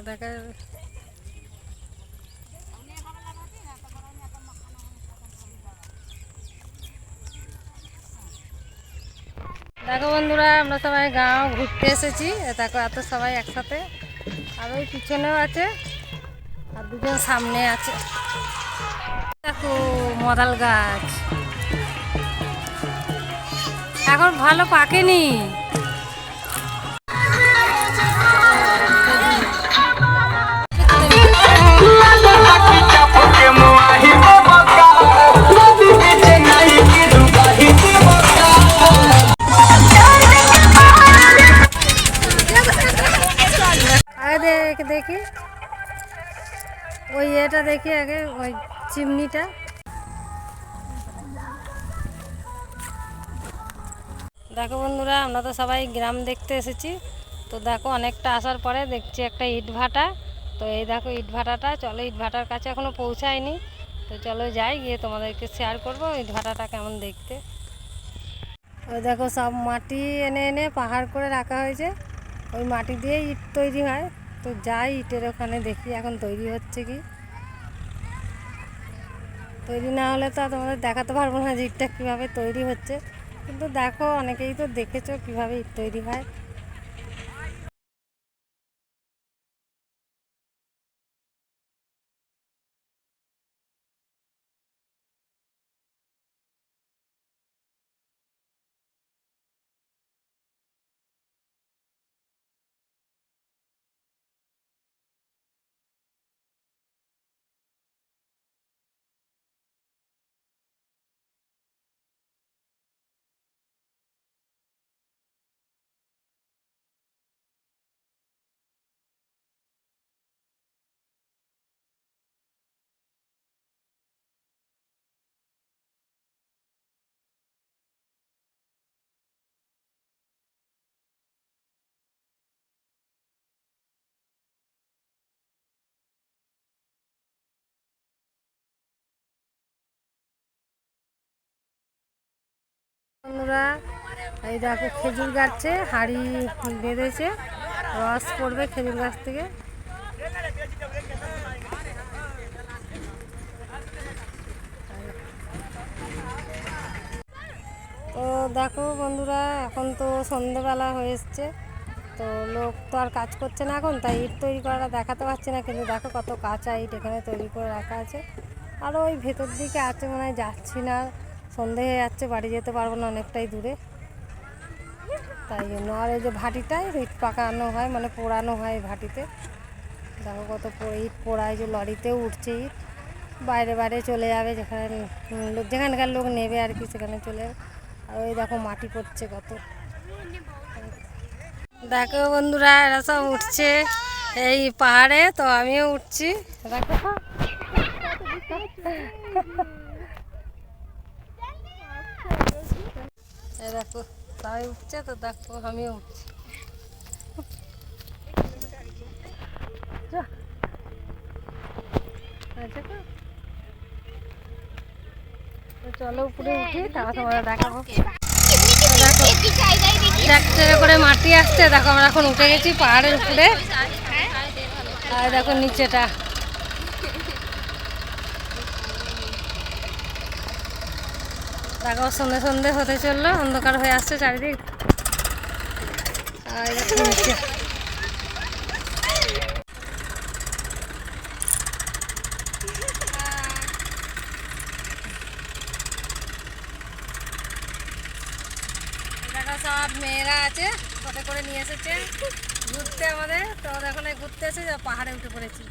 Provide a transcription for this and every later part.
দেখা দেখো বন্ধুরা, আমরা সবাই গাঁও ঘুরতে এসেছি। দেখো এত সবাই একসাথে, আর ওই পিছনেও আছে আর দুজন সামনে আছে। দেখো মদাল গাছ এখন ভালো পাকেনি। দেখি ওই এটা দেখি আগে ওই চিমনিটা। দেখো বন্ধুরা, আমরা তো সবাই গ্রাম দেখতে এসেছি। তো দেখো অনেকটা আসার পরে দেখছি একটা ইট ভাটা। তো এই দেখো ইট ভাটাটা, চলো ইট ভাটার কাছে এখনও পৌঁছায়নি। তো চলো যাই, গিয়ে তোমাদেরকে শেয়ার করবো ইট ভাটাটা কেমন দেখতে। ওই দেখো সব মাটি এনে এনে পাহাড় করে রাখা হয়েছে, ওই মাটি দিয়ে ইট তৈরি হয়। তো যাই ইটের ওখানে দেখি এখন তৈরি হচ্ছে কি। তৈরি না হলে তো তোমাদের দেখাতে পারবো না যে ইটটা কীভাবে তৈরি হচ্ছে। কিন্তু দেখো অনেকেই তো দেখেছো কীভাবে ইট তৈরি হয়। বন্ধুরা এই দেখো খেজুর গাছে হাঁড়ি বেঁধেছে, রস পড়বে খেজুর গাছ থেকে। তো দেখো বন্ধুরা, এখন তো সন্ধ্যেবেলা হয়ে এসছে। তো লোক তো আর কাজ করছে না এখন, তাই ইট তৈরি করাটা দেখাতে পারছি না। কিন্তু দেখো কত কাঁচা ইট এখানে তৈরি করে রাখা আছে। আরও ওই ভেতর দিকে আছে, মনে হয় যাচ্ছি না, সন্ধে হয়ে যাচ্ছে, বাড়ি যেতে পারবো না, অনেকটাই দূরে। তাই জন্য আর এই যে ভাটিটায় ইট পাকানো হয়, মানে পোড়ানো হয় ভাটিতে। দেখো কত ইট পোড়ায়, যে লরিতেও উঠছে ইট, বাইরে বাইরে চলে যাবে, যেখানকার লোক নেবে আর কি সেখানে চলে যাবে। আর ওই দেখো মাটি পড়ছে কত। দেখো বন্ধুরা, এরা সব উঠছে এই পাহাড়ে, তো আমিও উঠছি। দেখো দেখো সবাই উঠছে, তো দেখো আমিও উঠছি। চলো উপরে উঠি, তারপর তোমরা দেখাবো। দেখো ট্রাক্টরে করে মাটি আসছে, দেখো আমরা এখন উঠে গেছি পাহাড়ের উপরে। আর দেখো নিচেটা, দেখো সন্ধে সন্ধে হতে চললো, অন্ধকার হয়ে আসছে চারিদিক। আর দেখো নিচে সব মেয়েরা আছে, সাথে করে নিয়ে এসেছে ঘুরতে আমাদের। তো এখন ঘুরতে এসে পাহাড়ে উঠে পড়েছি।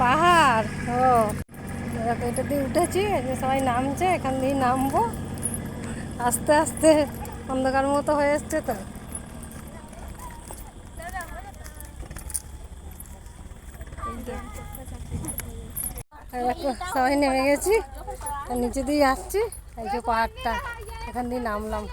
পাহাড়, ও এটা দিয়ে উঠেছি, সবাই নামছে, এখান দিয়ে নামবো। আস্তে আস্তে অন্ধকার মতো হয়ে এসছে, তো সবাই নেমে গেছি, নিচে দিয়ে আসছি। এই যে পাহাড়টা, এখান দিয়ে নামলাম।